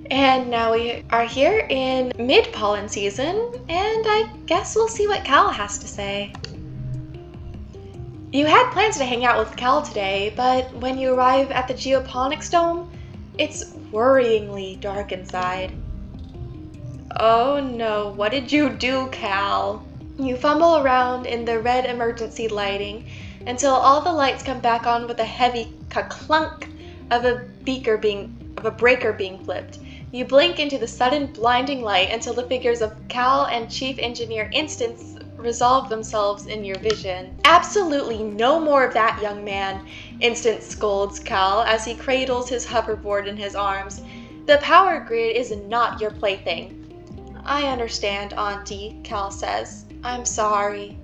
And now we are here in mid-pollen season, and I guess we'll see what Cal has to say. You had plans to hang out with Cal today, but when you arrive at the geoponics dome, it's worryingly dark inside. Oh no, what did you do, Cal? You fumble around in the red emergency lighting until all the lights come back on with a heavy ka-clunk of a breaker being flipped. You blink into the sudden blinding light until the figures of Cal and Chief Engineer Instance resolve themselves in your vision. Absolutely no more of that, young man, Instance scolds Cal as he cradles his hoverboard in his arms. The power grid is not your plaything. I understand, Auntie, Cal says. I'm sorry.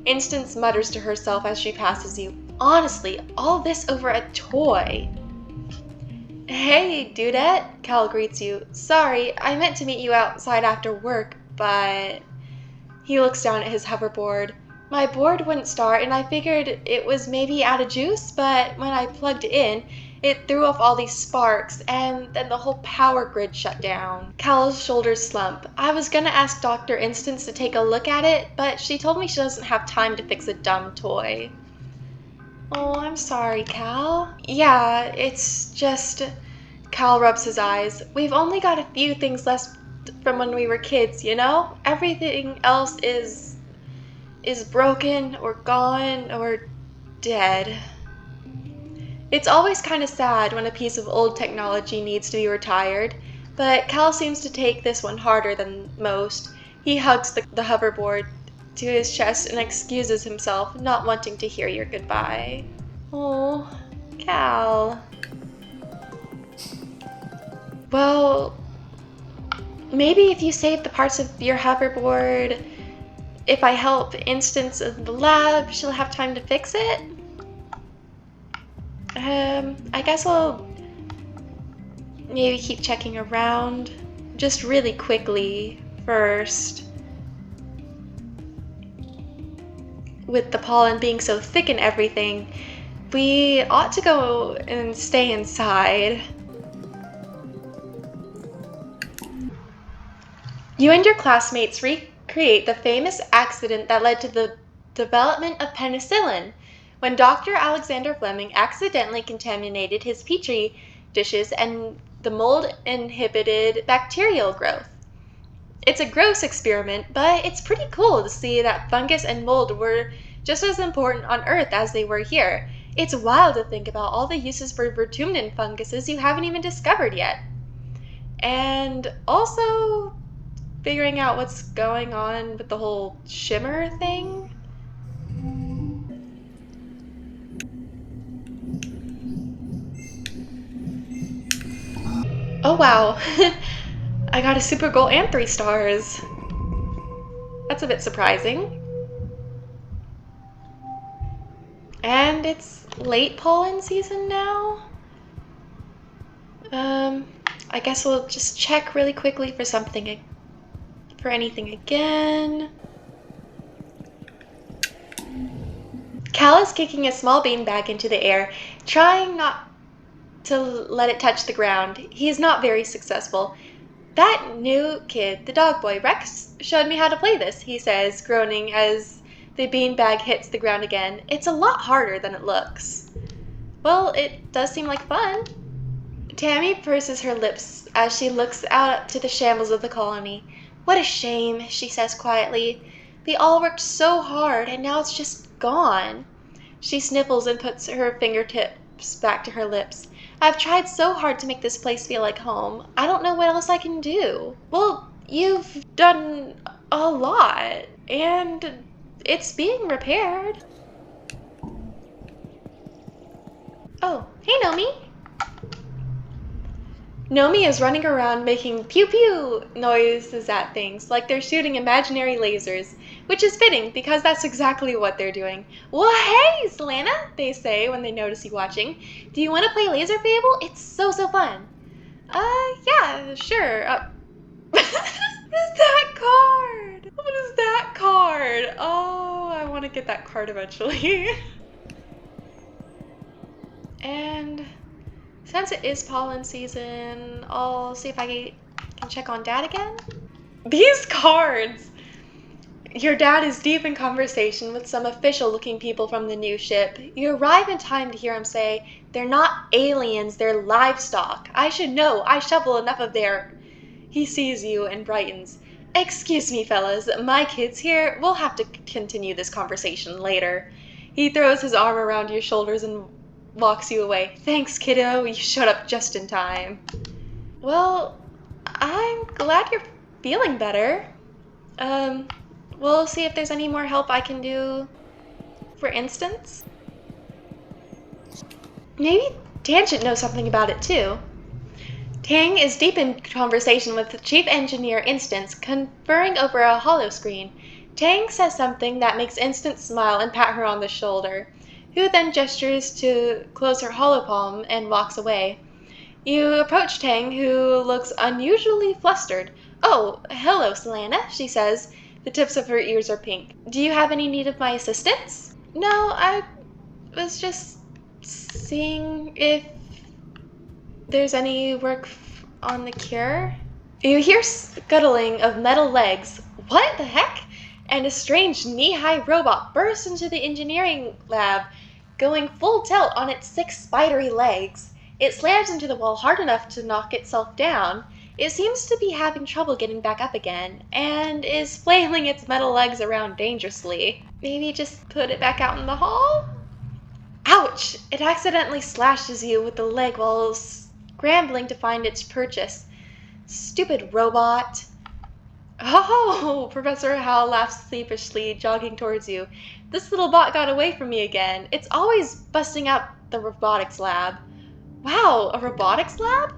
Instance mutters to herself as she passes you. Honestly, all this over a toy. Hey, dudette, Cal greets you. Sorry, I meant to meet you outside after work, but... He looks down at his hoverboard. My board wouldn't start, and I figured it was maybe out of juice, but when I plugged it in, it threw off all these sparks, and then the whole power grid shut down. Cal's shoulders slump. I was gonna ask Dr. Instance to take a look at it, but she told me she doesn't have time to fix a dumb toy. Oh, I'm sorry, Cal. Yeah, it's just... Cal rubs his eyes. We've only got a few things left from when we were kids, you know? Everything else is broken or gone or dead. It's always kind of sad when a piece of old technology needs to be retired, but Cal seems to take this one harder than most. He hugs the hoverboard to his chest and excuses himself, not wanting to hear your goodbye. Oh, Cal. Well, maybe if you save the parts of your hoverboard, if I help Instance in the lab, she'll have time to fix it? I guess I'll maybe keep checking around, just really quickly first. With the pollen being so thick and everything, we ought to go and stay inside. You and your classmates recreate the famous accident that led to the development of penicillin, when Dr. Alexander Fleming accidentally contaminated his petri dishes and the mold inhibited bacterial growth. It's a gross experiment, but it's pretty cool to see that fungus and mold were just as important on Earth as they were here. It's wild to think about all the uses for Vertumna funguses you haven't even discovered yet. And also figuring out what's going on with the whole shimmer thing. Oh wow, I got a super goal and 3 stars. That's a bit surprising. And it's late pollen season now. I guess we'll just check really quickly for anything again. Cal is kicking a small beanbag into the air, trying not to let it touch the ground. He is not very successful. That new kid, the dog boy, Rex, showed me how to play this, he says, groaning as the beanbag hits the ground again. It's a lot harder than it looks. Well, it does seem like fun. Tammy purses her lips as she looks out to the shambles of the colony. What a shame, she says quietly. We all worked so hard, and now it's just gone. She sniffles and puts her fingertips back to her lips. I've tried so hard to make this place feel like home. I don't know what else I can do. Well, you've done a lot, and it's being repaired. Oh, hey, Nomi. Nomi is running around making pew-pew noises at things, like they're shooting imaginary lasers, which is fitting because that's exactly what they're doing. Well, hey, Solanna, they say when they notice you watching. Do you want to play Laser Fable? It's so fun. Yeah, sure. What is that card? What is that card? Oh, I want to get that card eventually. And Since it is pollen season, I'll see if I can check on Dad again. These cards! Your dad is deep in conversation with some official-looking people from the new ship. You arrive in time to hear him say, "They're not aliens, they're livestock. I should know, I shovel enough of their..." He sees you and brightens. "Excuse me, fellas, my kid's here. We'll have to continue this conversation later." He throws his arm around your shoulders and walks you away. "Thanks, kiddo, you showed up just in time." Well, I'm glad you're feeling better. We'll see if there's any more help I can do. For instance, maybe Tangent knows something about it too. Tang is deep in conversation with Chief Engineer Instance, conferring over a holo screen. Tang says something that makes Instance smile and pat her on the shoulder, who then gestures to close her holopalm and walks away. You approach Tang, who looks unusually flustered. "Oh, hello, Solanna," she says. The tips of her ears are pink. "Do you have any need of my assistance?" "No, I was just seeing if there's any work on the cure." You hear scuttling of metal legs. What the heck? And a strange knee-high robot bursts into the engineering lab, going full tilt on its 6 spidery legs. It slams into the wall hard enough to knock itself down. It seems to be having trouble getting back up again, and is flailing its metal legs around dangerously. Maybe just put it back out in the hall? Ouch! It accidentally slashes you with the leg while scrambling to find its purchase. Stupid robot. "Oh!" Professor Hal laughs sheepishly, jogging towards you. "This little bot got away from me again. It's always busting out the robotics lab." "Wow, a robotics lab?"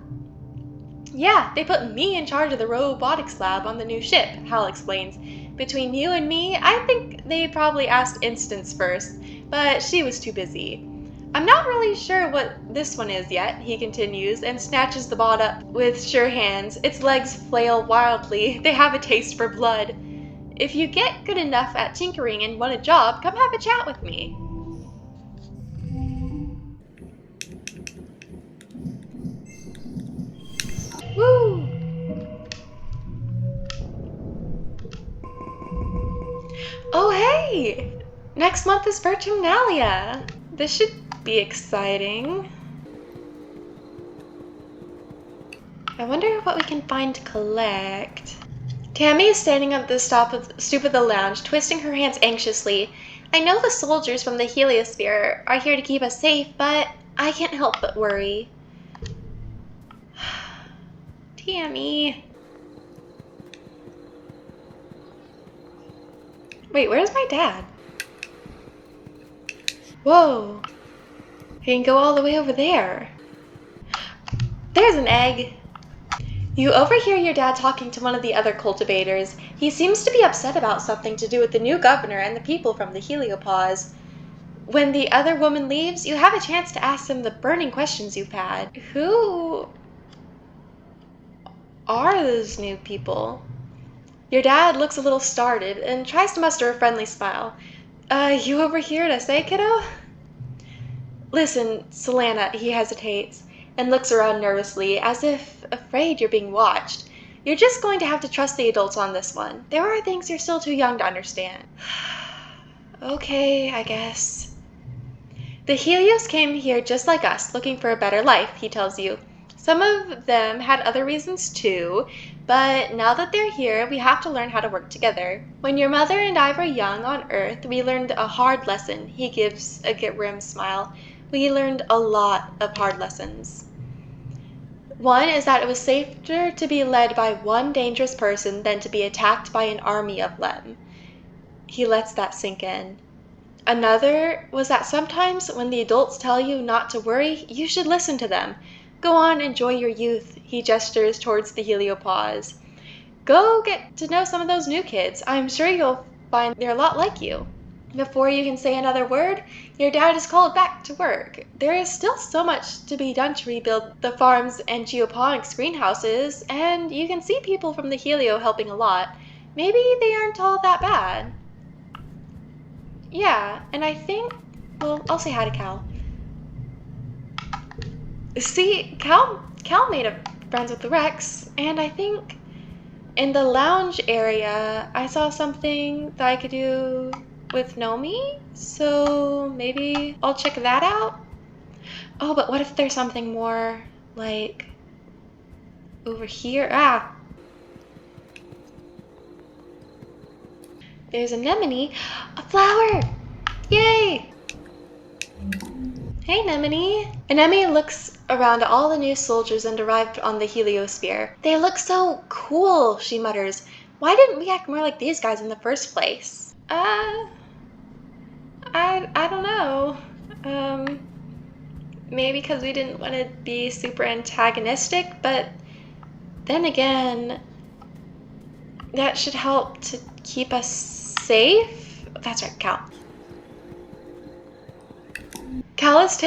"Yeah, they put me in charge of the robotics lab on the new ship," Hal explains. "Between you and me, I think they probably asked Instance first, but she was too busy. I'm not really sure what this one is yet," he continues, and snatches the bot up with sure hands. Its legs flail wildly. They have a taste for blood. "If you get good enough at tinkering and want a job, come have a chat with me." Woo! Oh, hey! Next month is Vertumna. This should be exciting. I wonder what we can find to collect. Tammy is standing at the stoop of the lounge, twisting her hands anxiously. "I know the soldiers from the heliosphere are here to keep us safe, but I can't help but worry." Tammy. Wait, where's my dad? Whoa. He can go all the way over there. There's an egg. You overhear your dad talking to one of the other cultivators. He seems to be upset about something to do with the new governor and the people from the heliopause. When the other woman leaves, you have a chance to ask them the burning questions you've had. Who are those new people? Your dad looks a little startled and tries to muster a friendly smile. You overheard us, eh, kiddo?" "Listen, Solanna," he hesitates and looks around nervously, as if afraid you're being watched. "You're just going to have to trust the adults on this one. There are things you're still too young to understand." "Okay, I guess." "The Helios came here just like us, looking for a better life," he tells you. "Some of them had other reasons too, but now that they're here, we have to learn how to work together. When your mother and I were young on Earth, we learned a hard lesson." He gives a grim smile. "We learned a lot of hard lessons. One is that it was safer to be led by one dangerous person than to be attacked by an army of them." He lets that sink in. "Another was that sometimes when the adults tell you not to worry, you should listen to them. Go on, enjoy your youth." He gestures towards the heliopause. "Go get to know some of those new kids. I'm sure you'll find they're a lot like you." Before you can say another word, your dad is called back to work. There is still so much to be done to rebuild the farms and geoponics greenhouses, and you can see people from the Helio helping a lot. Maybe they aren't all that bad. Yeah, and I think, well, I'll say hi to Cal. See, Cal made friends with the Rex, and I think in the lounge area, I saw something that I could do with Nomi, so maybe I'll check that out. Oh, but what if there's something more, like, over here? Ah! There's an anemone. A flower! Yay! Hey, Anemone. Anemone looks around at all the new soldiers and arrived on the heliosphere. They look so cool, she mutters. Why didn't we act more like these guys in the first place? I don't know. Maybe because we didn't want to be super antagonistic, but then again, that should help to keep us safe. That's right, Cal. Cal is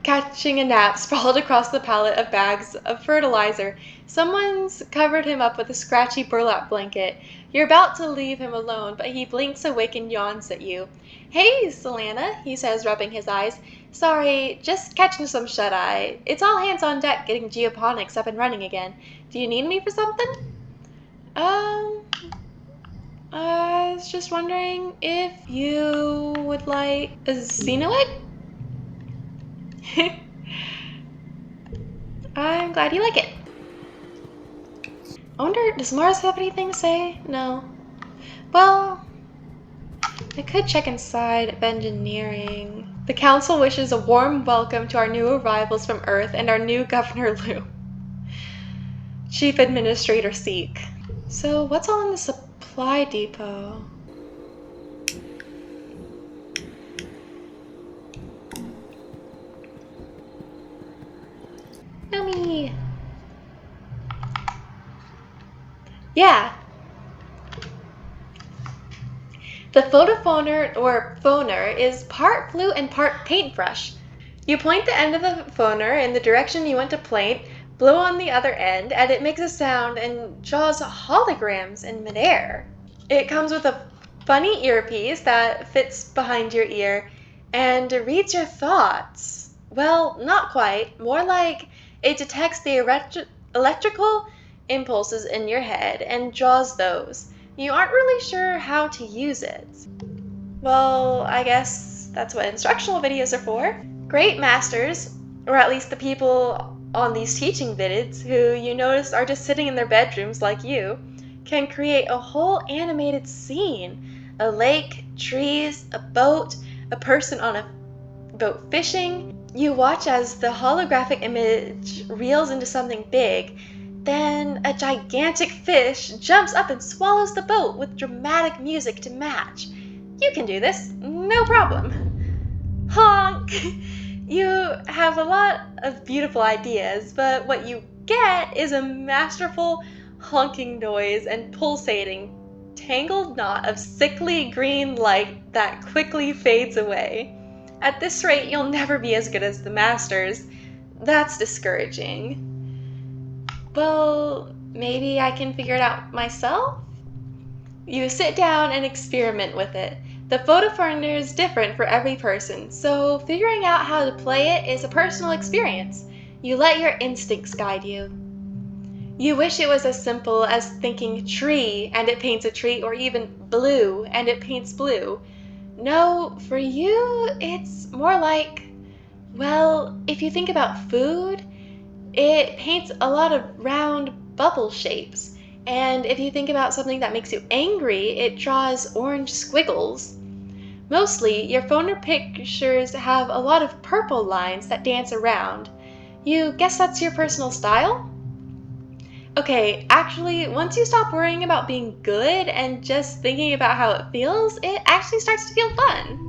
catching a nap sprawled across the pallet of bags of fertilizer. Someone's covered him up with a scratchy burlap blanket. You're about to leave him alone, but he blinks awake and yawns at you. Hey, Solanna, he says, rubbing his eyes. Sorry, just catching some shut-eye. It's all hands on deck getting geoponics up and running again. Do you need me for something? I was just wondering if you would like a xenoid? I'm glad you like it. I wonder, does Mars have anything to say? No. Well, I could check inside of engineering. The council wishes a warm welcome to our new arrivals from Earth and our new Governor Lou. Chief Administrator Seek. So what's all in the supply depot? Yummy! Yeah! The Photophonor, or phoner, is part flute and part paintbrush. You point the end of the phoner in the direction you want to paint, blow on the other end, and it makes a sound and draws holograms in midair. It comes with a funny earpiece that fits behind your ear and reads your thoughts. Well, not quite. More like it detects the electrical impulses in your head and draws those. You aren't really sure how to use it. Well, I guess that's what instructional videos are for. Great masters, or at least the people on these teaching vids who you notice are just sitting in their bedrooms like you, can create a whole animated scene. A lake, trees, a boat, a person on a boat fishing. You watch as the holographic image reels into something big. Then a gigantic fish jumps up and swallows the boat with dramatic music to match. You can do this, no problem. Honk! You have a lot of beautiful ideas, but what you get is a masterful honking noise and pulsating, tangled knot of sickly green light that quickly fades away. At this rate, you'll never be as good as the masters. That's discouraging. Well, maybe I can figure it out myself? You sit down and experiment with it. The Photophonor is different for every person, so figuring out how to play it is a personal experience. You let your instincts guide you. You wish it was as simple as thinking tree and it paints a tree, or even blue and it paints blue. No, for you, it's more like, well, if you think about food, it paints a lot of round bubble shapes. And if you think about something that makes you angry, it draws orange squiggles. Mostly, your phoner pictures have a lot of purple lines that dance around. You guess that's your personal style? Okay, actually, once you stop worrying about being good and just thinking about how it feels, it actually starts to feel fun.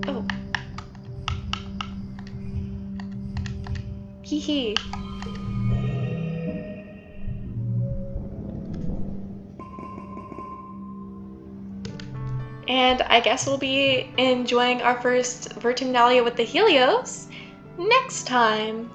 Oh. Hee hee. And I guess we'll be enjoying our first Vertumna with the Helios next time.